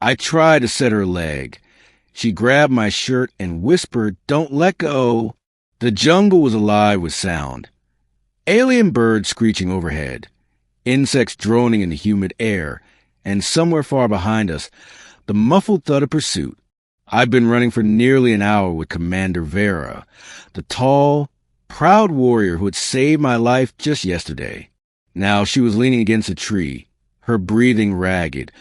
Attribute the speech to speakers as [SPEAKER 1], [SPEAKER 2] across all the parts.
[SPEAKER 1] I tried to set her leg. She grabbed my shirt and whispered, "Don't let go." The jungle was alive with sound. Alien birds screeching overhead, insects droning in the humid air, and somewhere far behind us, the muffled thud of pursuit. I've been running for nearly an hour with Commander Vera, the tall, proud warrior who had saved my life just yesterday. Now she was leaning against a tree, her breathing ragged,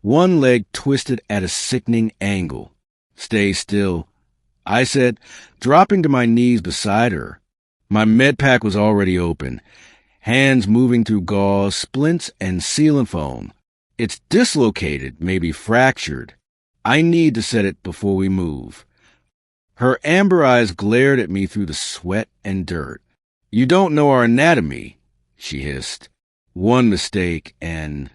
[SPEAKER 1] one leg twisted at a sickening angle. "Stay still," I said, dropping to my knees beside her. My med pack was already open, hands moving through gauze, splints, and sealant foam. "It's dislocated, maybe fractured. I need to set it before we move." Her amber eyes glared at me through the sweat and dirt. "You don't know our anatomy," she hissed. "One mistake, and—"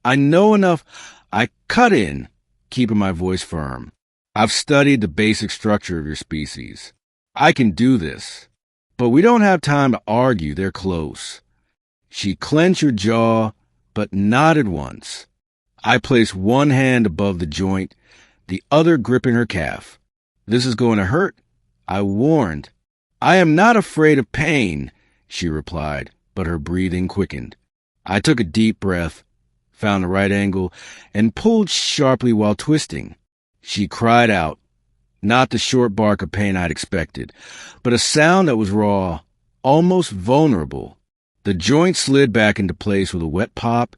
[SPEAKER 1] "I know enough." I cut in, keeping my voice firm. "I've studied the basic structure of your species. I can do this. But we don't have time to argue. They're close." She clenched her jaw, but nodded once. I placed one hand above the joint, the other gripping her calf. "This is going to hurt," I warned. "I am not afraid of pain," she replied, but her breathing quickened. I took a deep breath, found the right angle, and pulled sharply while twisting. She cried out, not the short bark of pain I'd expected, but a sound that was raw, almost vulnerable. The joint slid back into place with a wet pop,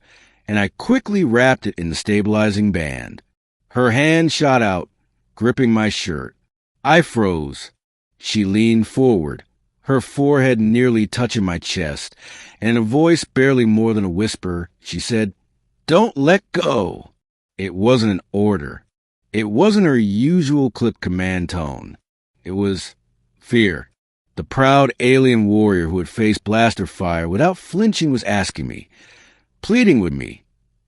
[SPEAKER 1] and I quickly wrapped it in the stabilizing band. Her hand shot out, gripping my shirt. I froze. She leaned forward, her forehead nearly touching my chest, and in a voice barely more than a whisper, she said, "Don't let go." It wasn't an order. It wasn't her usual clipped command tone. It was fear. The proud alien warrior who had faced blaster fire without flinching was asking me, pleading with me,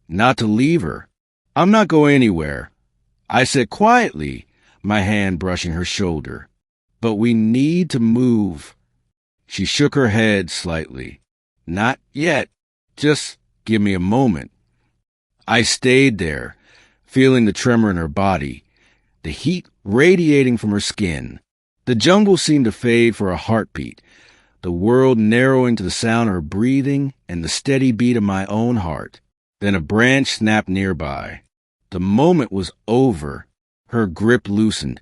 [SPEAKER 1] not to leave her. "I'm not going anywhere," I said quietly, my hand brushing her shoulder. "But we need to move." She shook her head slightly. "Not yet. Just give me a moment." I stayed there, feeling the tremor in her body, the heat radiating from her skin. The jungle seemed to fade for a heartbeat, the world narrowing to the sound of her breathing and the steady beat of my own heart. Then a branch snapped nearby. The moment was over. Her grip loosened,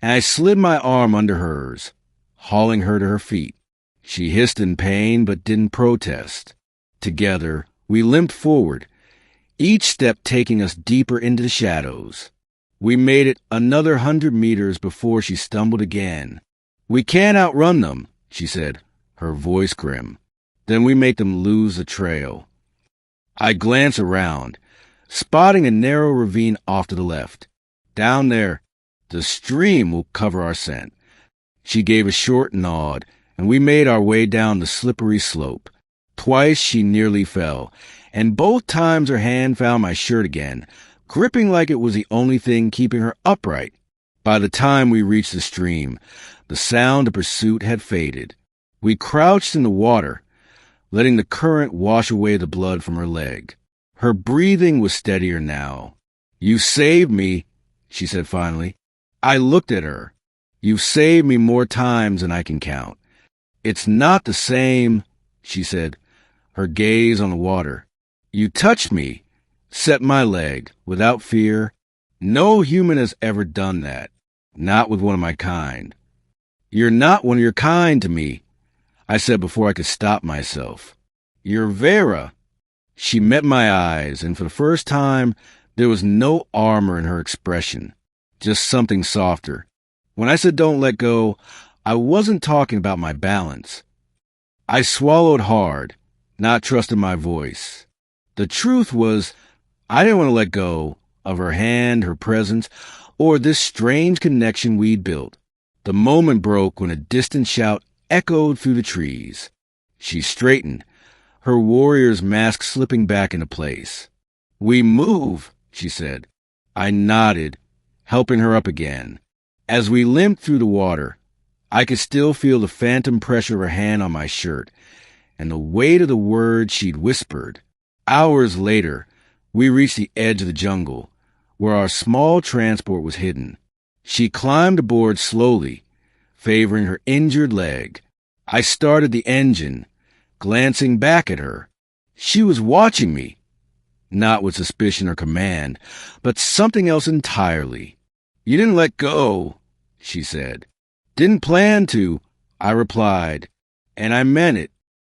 [SPEAKER 1] and I slid my arm under hers, hauling her to her feet. She hissed in pain but didn't protest. Together, we limped forward, each step taking us deeper into the shadows. We made it another 100 meters before she stumbled again. "We can't outrun them," she said, her voice grim. "Then we make them lose the trail." I glanced around, spotting a narrow ravine off to the left. "Down there, the stream will cover our scent." She gave a short nod, and we made our way down the slippery slope. Twice she nearly fell, and both times her hand found my shirt again, gripping like it was the only thing keeping her upright. By the time we reached the stream, the sound of pursuit had faded. We crouched in the water, letting the current wash away the blood from her leg. Her breathing was steadier now. "You saved me," she said finally. I looked at her. "You've saved me more times than I can count." "It's not the same," she said, her gaze on the water. "You touched me, set my leg, without fear. No human has ever done that, not with one of my kind." "You're not one of your kind to me," I said before I could stop myself. "You're Vera." She met my eyes, and for the first time, there was no armor in her expression, just something softer. When I said don't let go, I wasn't talking about my balance. I swallowed hard, not trusting my voice. The truth was, I didn't want to let go of her hand, her presence, or this strange connection we'd built. The moment broke when a distant shout echoed through the trees. She straightened, her warrior's mask slipping back into place. "We move," she said. I nodded, helping her up again. As we limped through the water, I could still feel the phantom pressure of her hand on my shirt and the weight of the words she'd whispered. Hours later, we reached the edge of the jungle, where our small transport was hidden. She climbed aboard slowly, favoring her injured leg. I started the engine, glancing back at her. She was watching me, not with suspicion or command, but something else entirely. "You didn't let go," she said. "Didn't plan to," I replied, and I meant it.